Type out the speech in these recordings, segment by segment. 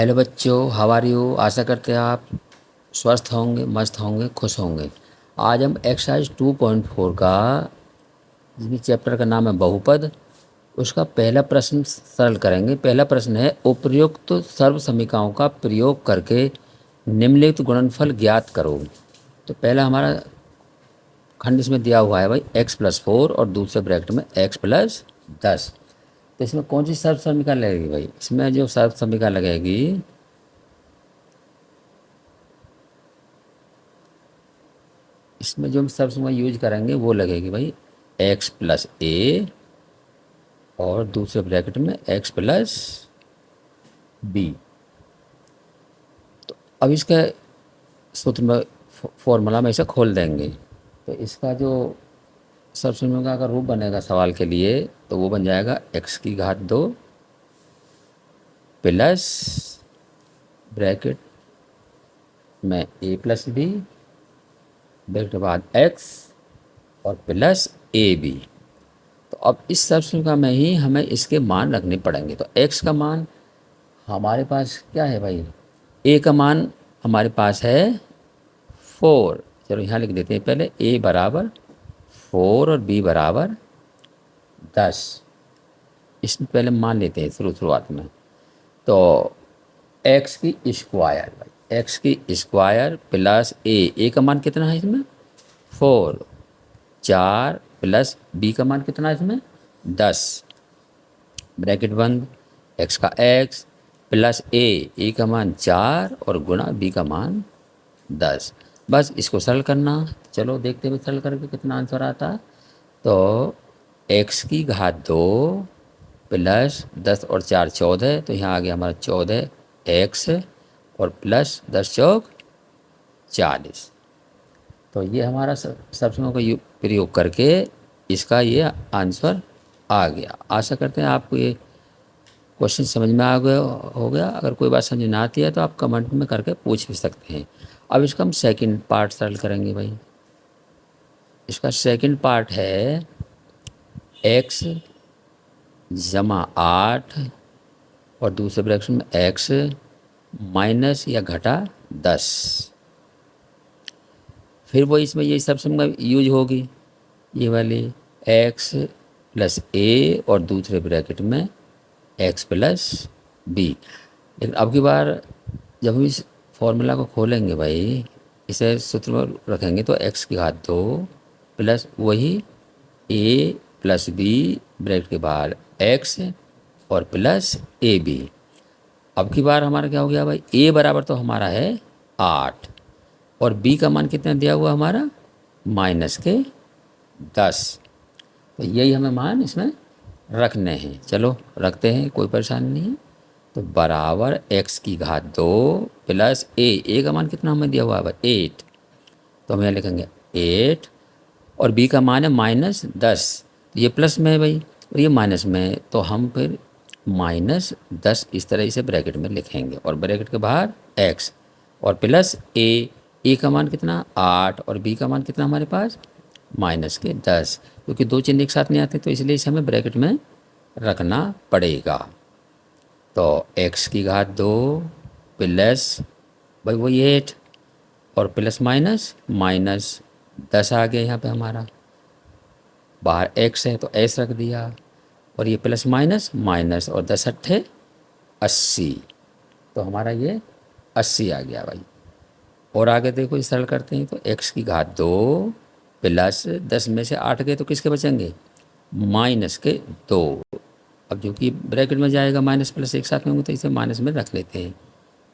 Hello बच्चों, how are you. आशा करते हैं आप स्वस्थ होंगे, मस्त होंगे, खुश होंगे। आज हम एक्सरसाइज 2.4 का, जिसमें चैप्टर का नाम है बहुपद, उसका पहला प्रश्न सरल करेंगे। पहला प्रश्न है, उपर्युक्त सर्व समीकरणों का प्रयोग करके निम्नलिखित गुणनफल ज्ञात करो। तो पहला हमारा खंड इसमें दिया हुआ है भाई x+4 और दूसरे ब्रैकेट में x+10। तो इसमें कौन सी सर्व समीकरण लगेगी भाई? इसमें जो सर्व समीकरण लगेगी, इसमें जो हम सर्व समीकरण यूज करेंगे वो लगेगी भाई x+a और दूसरे ब्रैकेट में x+b। तो अब इसका सूत्र में फॉर्मूला में इसे खोल देंगे। तो इसका जो सर्व समीकरण का रूप बनेगा सवाल के लिए, तो वो बन जाएगा x⁻² प्लस ब्रैकेट में a+b, ब्रैकेट के बाद x और प्लस ab। तो अब इस सर्व समीकरण में ही हमें इसके मान रखने पड़ेंगे। तो x का मान हमारे पास क्या है भाई? a का मान हमारे पास है 4। चलो यहाँ लिख देते हैं पहले, a बराबर 4 और b बराबर 10। इसमें पहले मान लेते हैं शुरुआत में। तो x की स्क्वायर भाई, x की स्क्वायर प्लस a का मान कितना है इसमें? 4। 4 प्लस b का मान कितना है इसमें? 10। ब्रैकेट बंद, x का x प्लस a का मान 4 और गुणा b का मान 10। बस इसको सरल करना। चलो देखते हुए सरल करके कितना आंसर आता। तो x⁻² प्लस 10 और 4 14, तो यहाँ आ गया हमारा 14x और प्लस 10 चौक 40। तो ये हमारा सब्सिट्यूशन का प्रयोग करके इसका ये आंसर आ गया। आशा करते हैं आपको ये क्वेश्चन समझ में आ गया हो गया। अगर कोई बात समझ ना आती है तो आप कमेंट में करके पूछ भी सकते हैं। अब इसका हम सेकंड पार्ट सरल करेंगे भाई। इसका सेकंड पार्ट है x = 8 और दूसरे ब्रैकेट में x माइनस या घटा 10। फिर वो इसमें ये सब यूज होगी, ये वाली x+a और दूसरे ब्रैकेट में x+b। लेकिन अब की बार जब हम इस फॉर्मूला को खोलेंगे भाई, इसे सूत्र में रखेंगे तो x⁻² प्लस वही a+b ब्रैकेट के बाद x और प्लस ab। अब की बार हमारा क्या हो गया भाई? a बराबर तो हमारा है 8 और b का मान कितना दिया हुआ हमारा? -10। तो यही हमें मान इसमें रखने हैं। चलो रखते हैं, कोई परेशानी नहीं है। तो बराबर x⁻² प्लस a का मान कितना हमें दिया हुआ है भाई? 8। तो हम यहाँ लिखेंगे 8 और b का मान है -10। तो ये प्लस में है भाई और ये माइनस में है, तो हम फिर -10 इस तरह इसे ब्रैकेट में लिखेंगे और ब्रैकेट के बाहर x और प्लस a का मान कितना? 8 और b का मान कितना हमारे पास? -10। क्योंकि दो चिन्ह एक साथ नहीं आते तो इसलिए इसे हमें ब्रैकेट में रखना पड़ेगा। तो x⁻² प्लस भाई वही 8 और प्लस -10 आ गया यहाँ पे हमारा। बाहर x है तो s रख दिया और ये प्लस माइनस और 10 अट्ठे 80। तो हमारा ये 80 आ गया भाई। और आगे देखो इस सरल करते हैं। तो x⁻² प्लस 10 में से 8 गए तो किसके बचेंगे? -2। अब जो कि ब्रैकेट में जाएगा माइनस प्लस एक साथ में होंगे तो इसे माइनस में रख लेते हैं।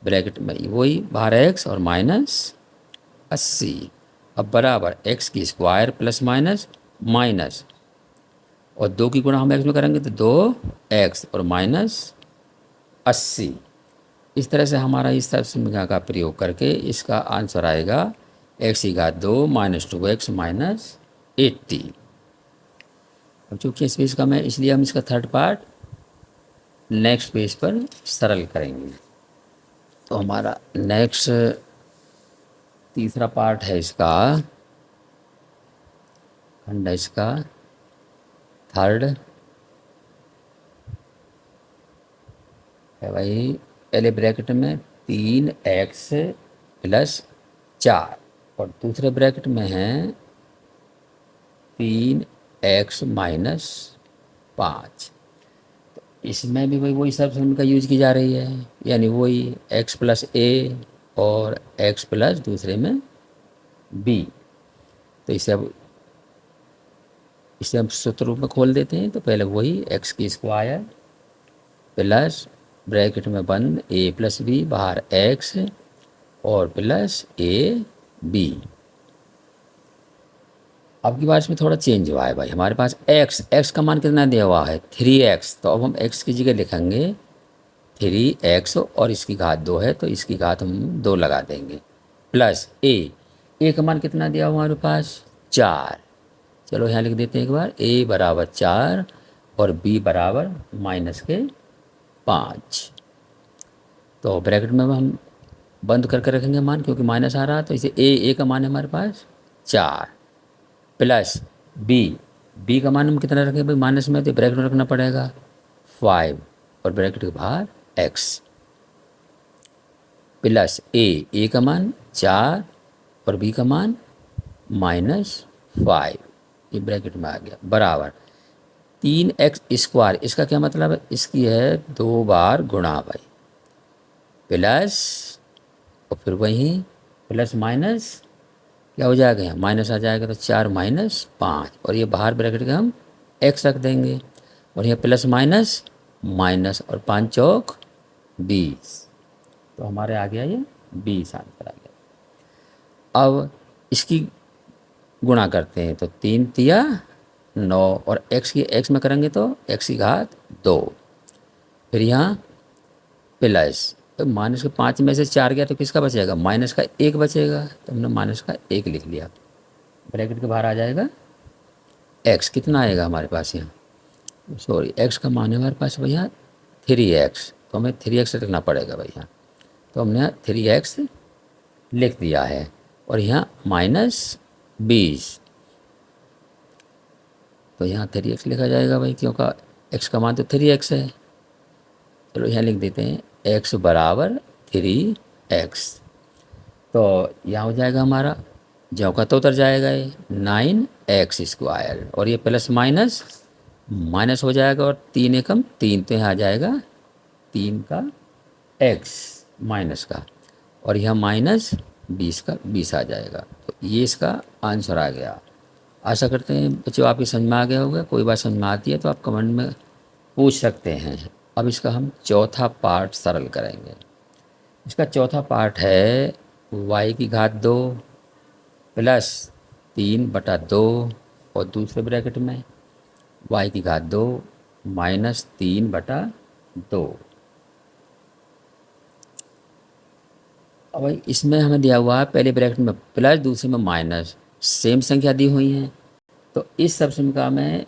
ब्रैकेट में वही बाहर x और -80। अब बराबर x² प्लस माइनस और 2 की गुणा हम x में करेंगे तो 2x और -80। इस तरह से हमारा इस सर्व समीकरण का प्रयोग करके इसका आंसर आएगा x⁻² -2x -80। अब चूँकि इस पेज का मैं, इसलिए हम इसका थर्ड पार्ट नेक्स्ट पेज पर सरल करेंगे। तो हमारा नेक्स्ट तीसरा पार्ट है इसका, खंड है इसका थर्ड है भाई पहले ब्रैकेट में 3x प्लस 4 और दूसरे ब्रैकेट में है 3x माइनस 5। इसमें भी वही वही सब का यूज की जा रही है, यानी वही x प्लस a और x प्लस दूसरे में b। तो इसे हम सूत्र रूप में खोल देते हैं। तो पहले वही x की स्क्वायर प्लस ब्रैकेट में बंद a प्लस बी, बाहर x और प्लस a b। अब की बार इसमें थोड़ा चेंज हुआ है भाई, हमारे पास x का मान कितना दिया हुआ है 3x। तो अब हम x की जगह लिखेंगे 3x और इसकी घात 2 है तो इसकी घात हम 2 लगा देंगे प्लस a का मान कितना दिया हुआ हमारे पास 4। चलो यहाँ लिख देते हैं एक बार, a बराबर 4 और b बराबर -5। तो ब्रैकेट में हम बंद करके रखेंगे मान, क्योंकि माइनस आ रहा है। तो इसे a का मान है हमारे पास 4 प्लस b का मान हम कितना रखें भाई, माइनस में, तो ब्रैकेट में रखना पड़ेगा 5 और ब्रैकेट के बाहर x प्लस a का मान 4 और b का मान -5, ये ब्रैकेट में आ गया, बराबर 3x स्क्वायर। इसका क्या मतलब है, इसकी है 2 बार गुणा भाई, प्लस और फिर वहीं प्लस माइनस क्या हो जाएगा, यहाँ माइनस आ जाएगा तो 4 माइनस 5 और ये बाहर ब्रैकेट का हम x रख देंगे और यहाँ प्लस माइनस माइनस और 5 चौक 20। तो हमारे आ गया ये 20 आंसर आ गया। अब इसकी गुणा करते हैं तो 3 तिया 9 और x में करेंगे तो x की घात 2, फिर यहाँ प्लस, तो माइनस के 5 में से 4 गया तो किसका बचेगा, माइनस का 1 बचेगा। तो हमने माइनस का 1 लिख लिया, ब्रैकेट के बाहर आ जाएगा x। कितना आएगा हमारे पास यहाँ, सॉरी x का मान है हमारे पास भैया 3x, तो हमें 3x लिखना पड़ेगा भैया। तो हमने यहाँ 3x लिख दिया है और यहाँ -20, तो यहाँ 3x लिखा जाएगा भाई, क्योंकि x का मान तो 3x है। चलो यहाँ लिख देते हैं x बराबर 3x। तो यहाँ हो जाएगा हमारा, जो का तो उतर जाएगा ये 9x स्क्वायर और ये प्लस माइनस माइनस हो जाएगा और 3 एकम 3, तो यहाँ आ जाएगा 3 का x माइनस का और यह -20 का 20 आ जाएगा। तो ये इसका आंसर आ गया। आशा करते हैं बच्चों आपकी समझ में आ गया होगा। कोई बात समझ में आती है तो आप कमेंट में पूछ सकते हैं। अब इसका हम चौथा पार्ट सरल करेंगे। इसका चौथा पार्ट है y की घात 2 प्लस 3/2 और दूसरे ब्रैकेट में y की घात 2 माइनस 3/2। अब भाई इसमें हमें दिया हुआ है पहले ब्रैकेट में प्लस दूसरे में माइनस, सेम संख्या दी हुई हैं। तो इस सर्वसमीका में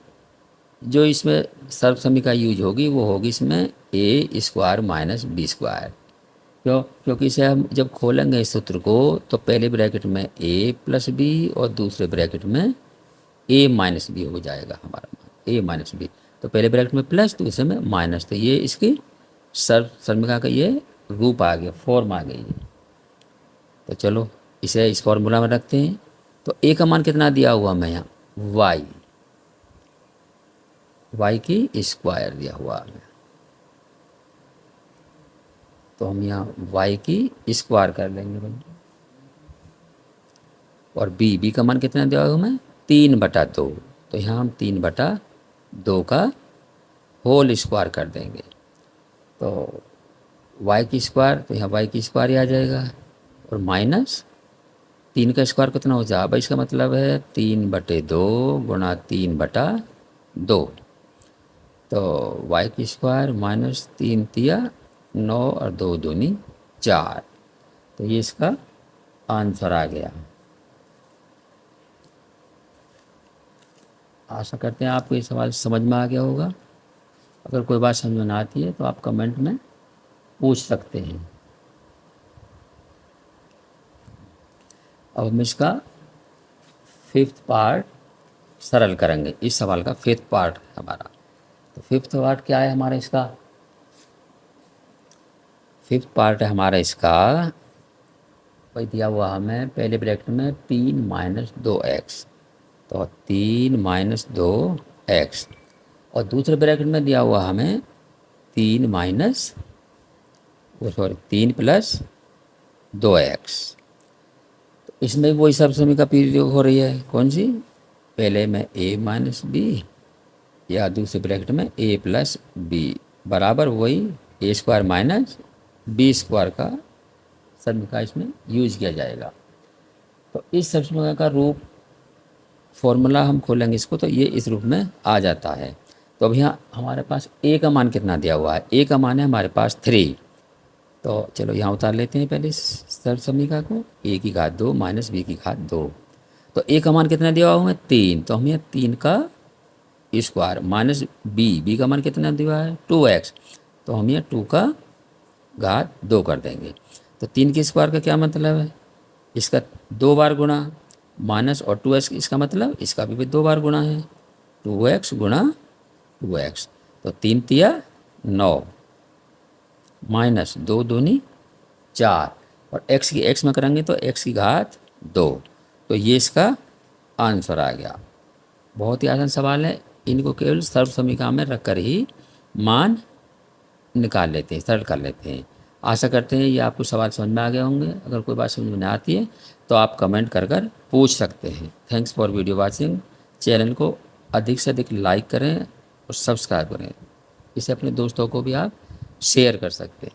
जो इसमें सर्वसमीका यूज होगी वो होगी इसमें a square minus B square. क्योंकि इसे हम जब खोलेंगे इस सूत्र को तो पहले ब्रैकेट में a प्लस बी और दूसरे ब्रैकेट में a माइनस बी हो जाएगा हमारा मान, a माइनस बी। तो पहले ब्रैकेट में प्लस दूसरे में माइनस, तो ये इसकी सर्वसमीका का ये रूप आ गया, फॉर्म आ गई है। तो चलो इसे इस फॉर्मूला में रखते हैं। तो a का मान कितना दिया हुआ हमें यहाँ y की स्क्वायर दिया हुआ हमें, तो हम यहाँ y की स्क्वायर कर लेंगे भाई। और b का मान कितना दिया हुआ हमें 3/2, तो यहाँ हम 3/2 का होल स्क्वायर कर देंगे। तो y की स्क्वायर, तो यहाँ y की स्क्वायर ही आ जाएगा और माइनस 3 का स्क्वायर कितना हो जाएगा भाई, इसका मतलब है 3/2 गुणा 3/2। तो y की स्क्वायर माइनस 3 तिया 9 और 2 दूनी 4। तो ये इसका आंसर आ गया। आशा करते हैं आपको ये सवाल समझ में आ गया होगा। अगर कोई बात समझ में ना आती है तो आप कमेंट में पूछ सकते हैं। अब हम इसका 5th पार्ट सरल करेंगे। इस सवाल का 5th पार्ट हमारा, तो 5th पार्ट क्या है हमारा, इसका फिफ्थ पार्ट है हमारा इसका, वही दिया हुआ हमें पहले ब्रैकेट में 3 - 2x, तो 3 - 2x, और दूसरे ब्रैकेट में दिया हुआ हमें 3 तो इसमें वही सब समीकरण प्रयोग हो रही है, कौन सी, पहले में a - b या दूसरे ब्रैकेट में a+b बराबर वही a² - b² का समीकरण इसमें यूज किया जाएगा। तो इस सब समीकरण का रूप फॉर्मूला हम खोलेंगे इसको, तो ये इस रूप में आ जाता है। तो अब यहाँ हमारे पास a का मान कितना दिया हुआ है, a का मान है हमारे पास 3। तो चलो यहाँ उतार लेते हैं पहले इस सर्व समीकरण को, a² - b²। तो a का मान कितना दिया हुआ है 3, तो हम यहाँ 3 का स्क्वायर माइनस b का मान कितना दिया है 2x, तो हम यहाँ 2 कर देंगे। तो 3 के स्क्वायर का क्या मतलब है, इसका 2 बार गुणा, माइनस और 2x इसका मतलब इसका भी 2 बार गुणा है, 2x गुणा 2x। तो 3 तिया 9 माइनस 2 दूनी 4, और x में करेंगे तो x²2। तो ये इसका आंसर आ गया। बहुत ही आसान सवाल है, इनको केवल सर्व समीकरण में रखकर ही मान निकाल लेते हैं, सरल कर लेते हैं। आशा करते हैं ये आपको सवाल समझ में आ गए होंगे। अगर कोई बात समझ में नहीं आती है तो आप कमेंट कर पूछ सकते हैं। Thanks for video watching. Channel को अधिक से अधिक लाइक करें और सब्सक्राइब करें। इसे अपने दोस्तों को भी आप शेयर कर सकते हैं।